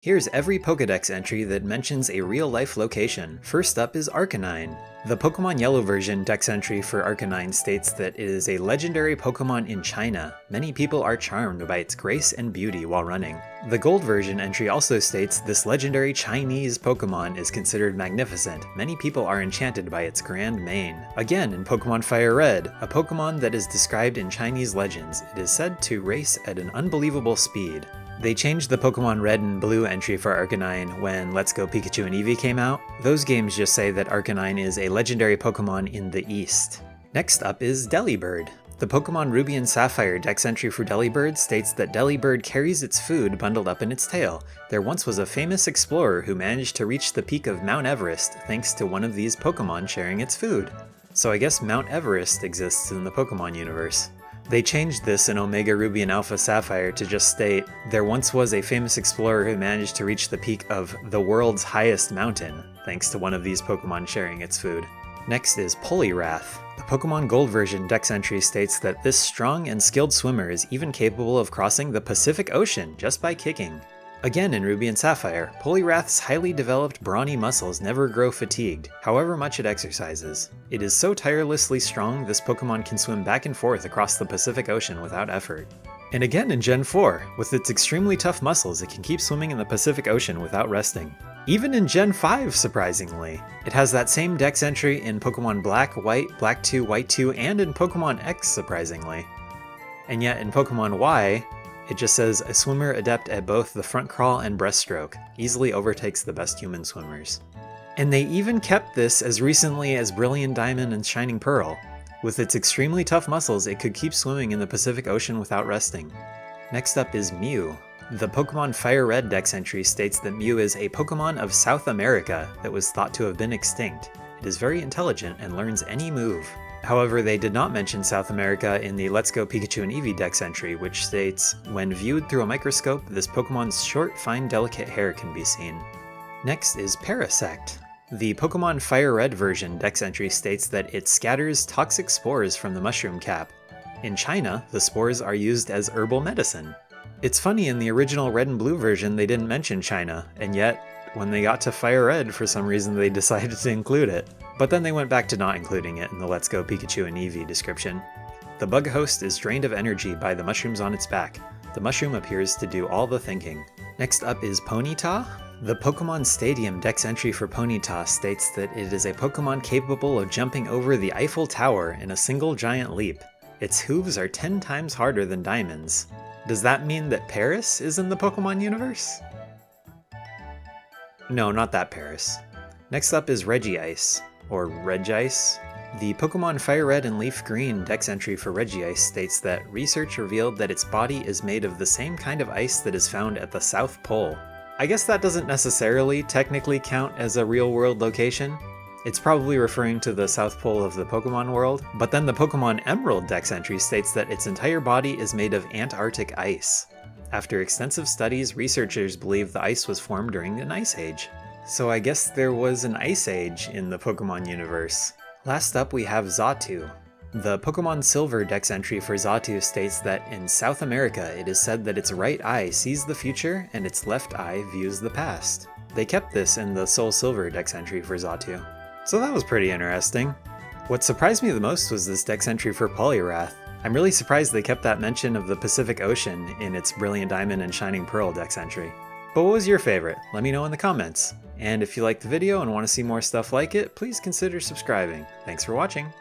Here's every Pokédex entry that mentions a real-life location. First up is Arcanine. The Pokemon Yellow version dex entry for Arcanine states that it is a legendary Pokemon in China. Many people are charmed by its grace and beauty while running. The Gold version entry also states this legendary Chinese Pokemon is considered magnificent. Many people are enchanted by its grand mane. Again, in Pokemon Fire Red, a Pokemon that is described in Chinese legends, it is said to race at an unbelievable speed. They changed the Pokemon Red and Blue entry for Arcanine when Let's Go Pikachu and Eevee came out. Those games just say that Arcanine is a legendary Pokemon in the East. Next up is Delibird. The Pokemon Ruby and Sapphire dex entry for Delibird states that Delibird carries its food bundled up in its tail. There once was a famous explorer who managed to reach the peak of Mount Everest thanks to one of these Pokemon sharing its food. So I guess Mount Everest exists in the Pokemon universe. They changed this in Omega Ruby and Alpha Sapphire to just state, there once was a famous explorer who managed to reach the peak of the world's highest mountain, thanks to one of these Pokemon sharing its food. Next is Poliwrath. The Pokemon Gold version dex entry states that this strong and skilled swimmer is even capable of crossing the Pacific Ocean just by kicking. Again in Ruby and Sapphire, Poliwrath's highly developed brawny muscles never grow fatigued, however much it exercises. It is so tirelessly strong this Pokemon can swim back and forth across the Pacific Ocean without effort. And again in Gen 4, with its extremely tough muscles it can keep swimming in the Pacific Ocean without resting. Even in Gen 5, surprisingly. It has that same dex entry in Pokemon Black, White, Black 2, White 2, and in Pokemon X, surprisingly. And yet in Pokemon Y, it just says, a swimmer adept at both the front crawl and breaststroke, easily overtakes the best human swimmers. And they even kept this as recently as Brilliant Diamond and Shining Pearl. With its extremely tough muscles, it could keep swimming in the Pacific Ocean without resting. Next up is Mew. The Pokemon Fire Red dex entry states that Mew is a Pokemon of South America that was thought to have been extinct. It is very intelligent and learns any move. However, they did not mention South America in the Let's Go Pikachu and Eevee dex entry, which states, when viewed through a microscope, this Pokemon's short, fine, delicate hair can be seen. Next is Parasect. The Pokemon Fire Red version dex entry states that it scatters toxic spores from the mushroom cap. In China, the spores are used as herbal medicine. It's funny, in the original Red and Blue version they didn't mention China, and yet, when they got to Fire Red, for some reason they decided to include it. But then they went back to not including it in the Let's Go Pikachu and Eevee description. The bug host is drained of energy by the mushrooms on its back. The mushroom appears to do all the thinking. Next up is Ponyta. The Pokemon Stadium dex entry for Ponyta states that it is a Pokemon capable of jumping over the Eiffel Tower in a single giant leap. Its hooves are 10 times harder than diamonds. Does that mean that Paris is in the Pokemon universe? No, not that Paris. Next up is Regice, or Regice. The Pokemon Fire Red and Leaf Green dex entry for Regice states that research revealed that its body is made of the same kind of ice that is found at the South Pole. I guess that doesn't necessarily technically count as a real-world location. It's probably referring to the South Pole of the Pokemon world, but then the Pokemon Emerald dex entry states that its entire body is made of Antarctic ice. After extensive studies, researchers believe the ice was formed during an ice age. So I guess there was an ice age in the Pokemon universe. Last up we have Xatu. The Pokemon Silver dex entry for Xatu states that in South America it is said that its right eye sees the future and its left eye views the past. They kept this in the Soul Silver dex entry for Xatu. So that was pretty interesting. What surprised me the most was this dex entry for Poliwrath. I'm really surprised they kept that mention of the Pacific Ocean in its Brilliant Diamond and Shining Pearl dex entry. But what was your favorite? Let me know in the comments. And if you liked the video and want to see more stuff like it, please consider subscribing. Thanks for watching!